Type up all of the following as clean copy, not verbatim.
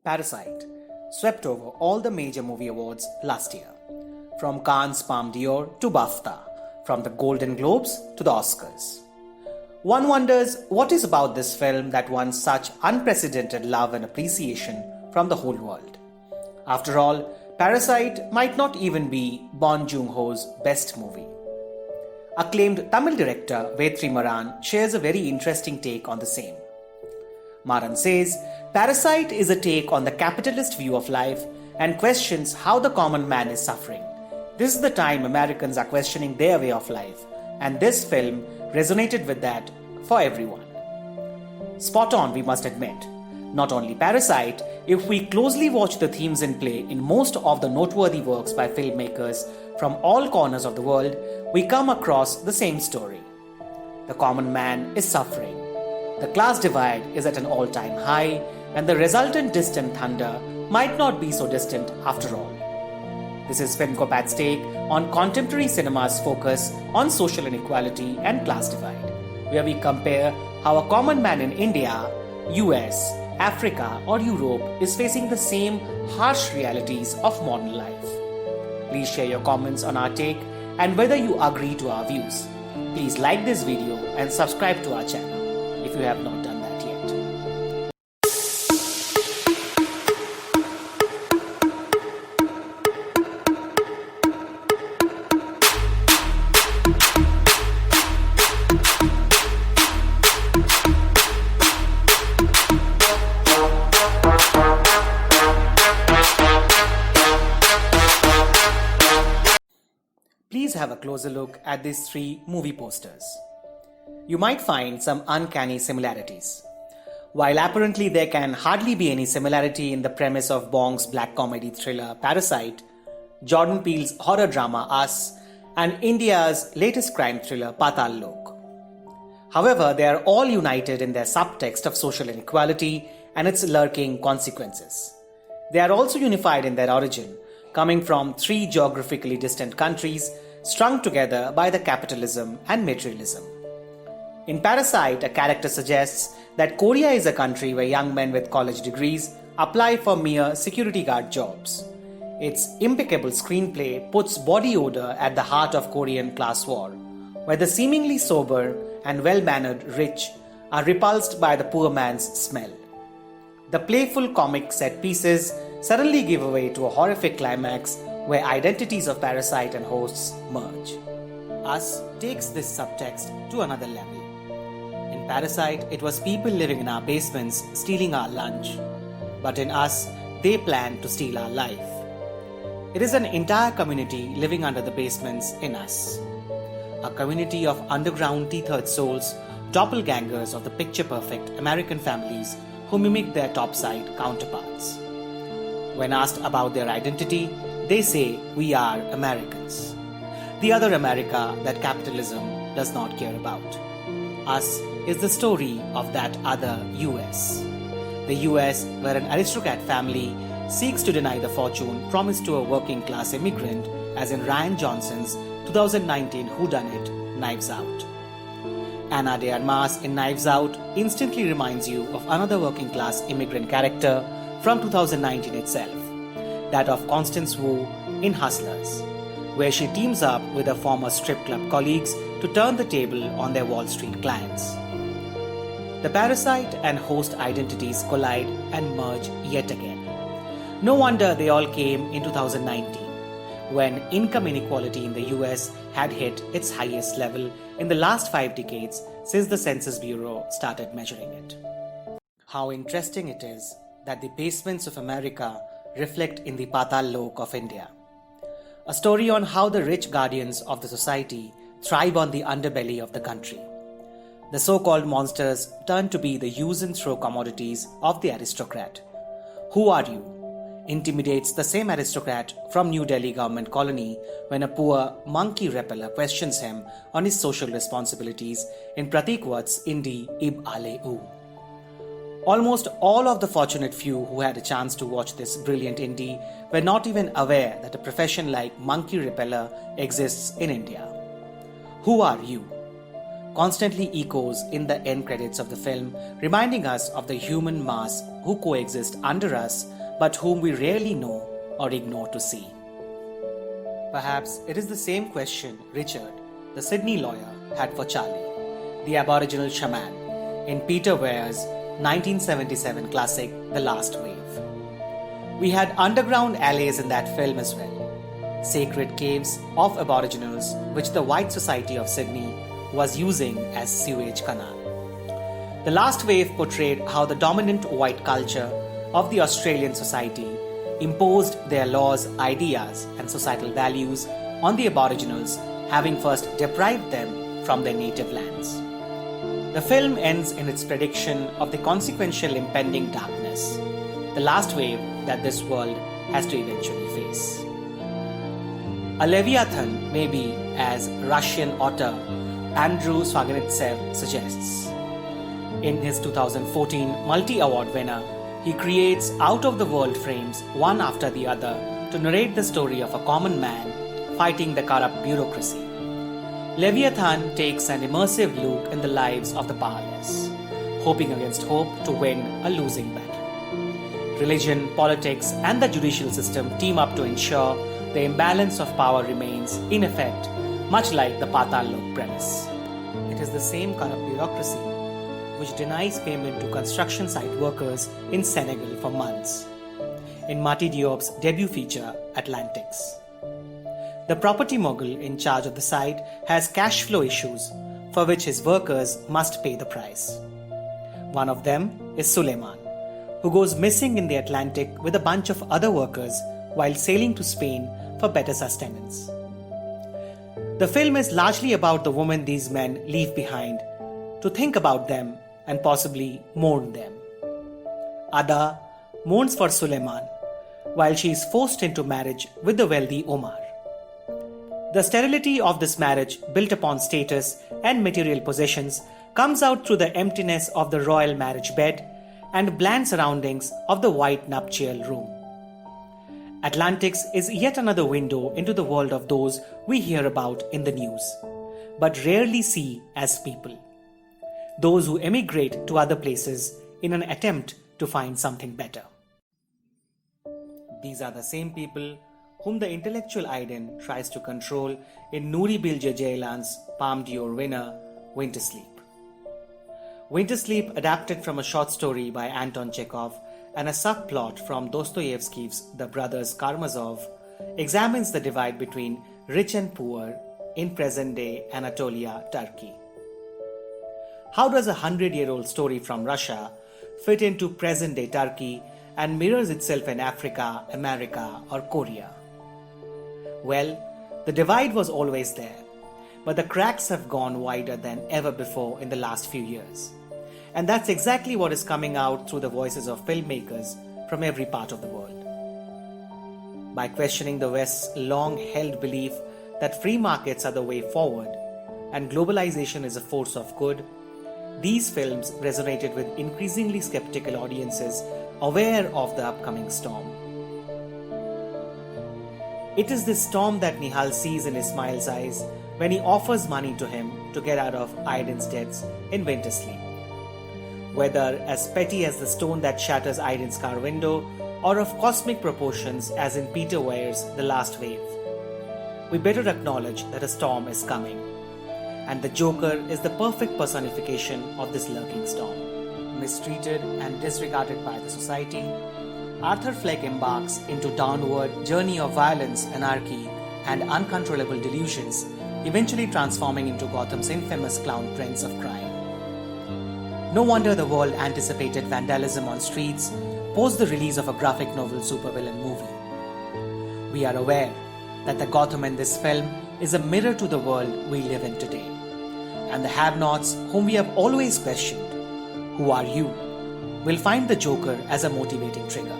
Parasite swept over all the major movie awards last year, from Cannes Palme d'Or to BAFTA, from the Golden Globes to the Oscars. One wonders what is about this film that won such unprecedented love and appreciation from the whole world. After all, Parasite might not even be Bong Joon-ho's best movie. Acclaimed Tamil director Vetri Maran shares a very interesting take on the same. Maran says, Parasite is a take on the capitalist view of life and questions how the common man is suffering. This is the time Americans are questioning their way of life, and this film resonated with that for everyone. Spot on, we must admit. Not only Parasite, if we closely watch the themes in play in most of the noteworthy works by filmmakers from all corners of the world, we come across the same story. The common man is suffering. The class divide is at an all-time high, and the resultant distant thunder might not be so distant after all. This is FilmCopat's take on contemporary cinema's focus on social inequality and class divide, where we compare how a common man in India, US, Africa or Europe is facing the same harsh realities of modern life. Please share your comments on our take and whether you agree to our views. Please like this video and subscribe to our channel if you have not done that yet. Please have a closer look at these three movie posters. You might find some uncanny similarities. While apparently there can hardly be any similarity in the premise of Bong's black comedy thriller Parasite, Jordan Peele's horror drama Us, and India's latest crime thriller Paatal. However, they are all united in their subtext of social inequality and its lurking consequences. They are also unified in their origin, coming from three geographically distant countries strung together by the capitalism and materialism. In Parasite, a character suggests that Korea is a country where young men with college degrees apply for mere security guard jobs. Its impeccable screenplay puts body odor at the heart of Korean class war, where the seemingly sober and well-mannered rich are repulsed by the poor man's smell. The playful comic set pieces suddenly give way to a horrific climax where identities of Parasite and hosts merge. Us takes this subtext to another level. In Parasite, it was people living in our basements stealing our lunch. But in Us, they planned to steal our life. It is an entire community living under the basements in Us. A community of underground tethered souls, doppelgangers of the picture-perfect American families who mimic their topside counterparts. When asked about their identity, they say, "We are Americans." The other America that capitalism does not care about. Us is the story of that other US. The US where an aristocrat family seeks to deny the fortune promised to a working class immigrant, as in Ryan Johnson's 2019 whodunit Knives Out. Ana de Armas in Knives Out instantly reminds you of another working class immigrant character from 2019 itself, that of Constance Wu in Hustlers, where she teams up with her former strip club colleagues to turn the table on their Wall Street clients. The Parasite and host identities collide and merge yet again. No wonder they all came in 2019, when income inequality in the US had hit its highest level in the last 5 decades since the Census Bureau started measuring it. How interesting it is that the basements of America reflect in the Paatal Lok of India. A story on how the rich guardians of the society thrive on the underbelly of the country. The so-called monsters turn to be the use and throw commodities of the aristocrat. Who are you? Intimidates the same aristocrat from New Delhi government colony when a poor monkey repeller questions him on his social responsibilities in Pratik Watt's indie Ib Ale U. Almost all of the fortunate few who had a chance to watch this brilliant indie were not even aware that a profession like monkey repeller exists in India. Who are you? constantly echoes in the end credits of the film, reminding us of the human mass who coexist under us but whom we rarely know or ignore to see. Perhaps it is the same question Richard, the Sydney lawyer, had for Charlie, the Aboriginal shaman, in Peter Weir's 1977 classic The Last Wave. We had underground alleys in that film as well, sacred caves of Aboriginals which the white society of Sydney was using as sewage canal. The Last Wave portrayed how the dominant white culture of the Australian society imposed their laws, ideas and societal values on the Aboriginals, having first deprived them from their native lands. The film ends in its prediction of the consequential impending darkness, the last wave that this world has to eventually face. A Leviathan may be, as Russian author Andrew Svaganitsev suggests. In his 2014 multi-award winner, he creates out-of-the-world frames one after the other to narrate the story of a common man fighting the corrupt bureaucracy. Leviathan takes an immersive look in the lives of the powerless, hoping against hope to win a losing battle. Religion, politics, and the judicial system team up to ensure the imbalance of power remains in effect, much like the Paatal premise. It is the same corrupt bureaucracy which denies payment to construction site workers in Senegal for months. In Mati Diop's debut feature, Atlantics. The property mogul in charge of the site has cash flow issues for which his workers must pay the price. One of them is Suleiman, who goes missing in the Atlantic with a bunch of other workers while sailing to Spain for better sustenance. The film is largely about the woman these men leave behind, to think about them and possibly mourn them. Ada mourns for Suleiman while she is forced into marriage with the wealthy Omar. The sterility of this marriage, built upon status and material possessions, comes out through the emptiness of the royal marriage bed and bland surroundings of the white nuptial room. Atlantics is yet another window into the world of those we hear about in the news, but rarely see as people. Those who emigrate to other places in an attempt to find something better. These are the same people whom the intellectual Aiden tries to control in Nouri Bilge Ceylan's Palme d'Or winner, Winter Sleep. Winter Sleep, adapted from a short story by Anton Chekhov and a subplot from Dostoevsky's The Brothers Karamazov, examines the divide between rich and poor in present-day Anatolia, Turkey. How does a 100-year-old story from Russia fit into present-day Turkey and mirrors itself in Africa, America, or Korea? Well, the divide was always there, but the cracks have gone wider than ever before in the last few years. And that's exactly what is coming out through the voices of filmmakers from every part of the world. By questioning the West's long-held belief that free markets are the way forward and globalization is a force of good, these films resonated with increasingly skeptical audiences aware of the upcoming storm. It is this storm that Nihal sees in Ismail's eyes when he offers money to him to get out of Aiden's debts in Winter Sleep. Whether as petty as the stone that shatters Aiden's car window or of cosmic proportions as in Peter Weir's The Last Wave, we better acknowledge that a storm is coming. And the Joker is the perfect personification of this lurking storm. Mistreated and disregarded by the society, Arthur Fleck embarks into downward journey of violence, anarchy, and uncontrollable delusions, eventually transforming into Gotham's infamous clown prince of crime. No wonder the world anticipated vandalism on streets post the release of a graphic novel supervillain movie. We are aware that the Gotham in this film is a mirror to the world we live in today. And the have-nots whom we have always questioned, who are you, will find the Joker as a motivating trigger.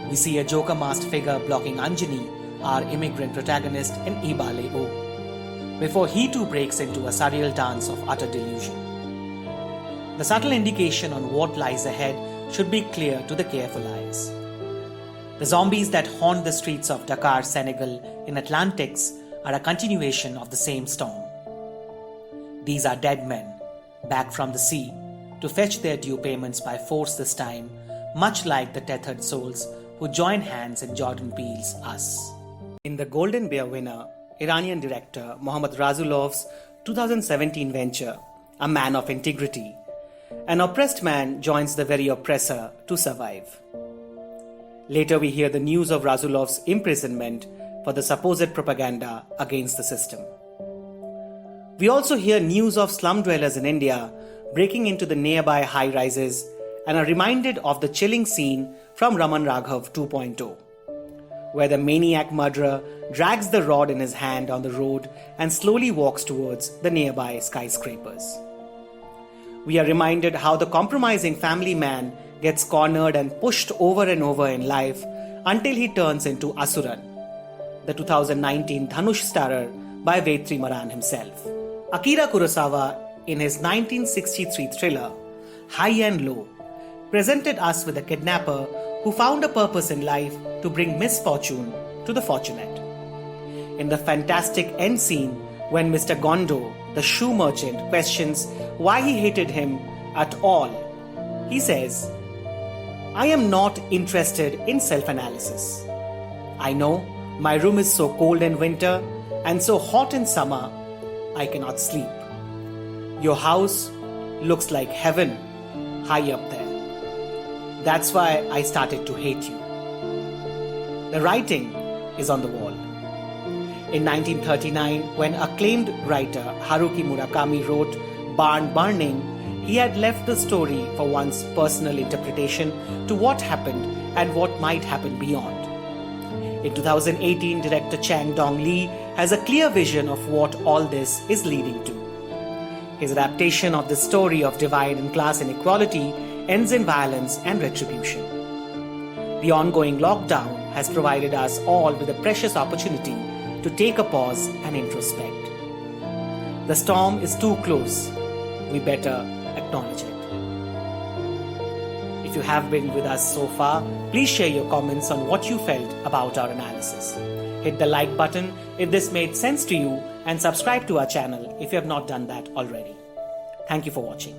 We see a Joker-masked figure blocking Anjani, our immigrant protagonist, in Ibale O, before he too breaks into a surreal dance of utter delusion. The subtle indication on what lies ahead should be clear to the careful eyes. The zombies that haunt the streets of Dakar, Senegal in Atlantics are a continuation of the same storm. These are dead men, back from the sea, to fetch their due payments by force this time, much like the tethered souls who join hands in Jordan Peele's Us. In the Golden Bear winner, Iranian director Mohammad Razulov's 2017 venture, A Man of Integrity, an oppressed man joins the very oppressor to survive. Later we hear the news of Razulov's imprisonment for the supposed propaganda against the system. We also hear news of slum dwellers in India breaking into the nearby high-rises and are reminded of the chilling scene from Raman Raghav 2.0, where the maniac murderer drags the rod in his hand on the road and slowly walks towards the nearby skyscrapers. We are reminded how the compromising family man gets cornered and pushed over and over in life until he turns into Asuran, the 2019 Dhanush starrer by Vetri Maran himself. Akira Kurosawa, in his 1963 thriller High and Low, presented us with a kidnapper who found a purpose in life to bring misfortune to the fortunate. In the fantastic end scene, when Mr. Gondo, the shoe merchant, questions why he hated him at all, he says, "I am not interested in self-analysis. I know my room is so cold in winter and so hot in summer, I cannot sleep. Your house looks like heaven high up there. That's why I started to hate you." The writing is on the wall. In 1939, when acclaimed writer Haruki Murakami wrote Barn Burning, he had left the story for one's personal interpretation to what happened and what might happen beyond. In 2018, director Chang Dong-lee has a clear vision of what all this is leading to. His adaptation of the story of divide and class inequality ends in violence and retribution. The ongoing lockdown has provided us all with a precious opportunity to take a pause and introspect. The storm is too close. We better acknowledge it. If you have been with us so far, please share your comments on what you felt about our analysis. Hit the like button if this made sense to you and subscribe to our channel if you have not done that already. Thank you for watching.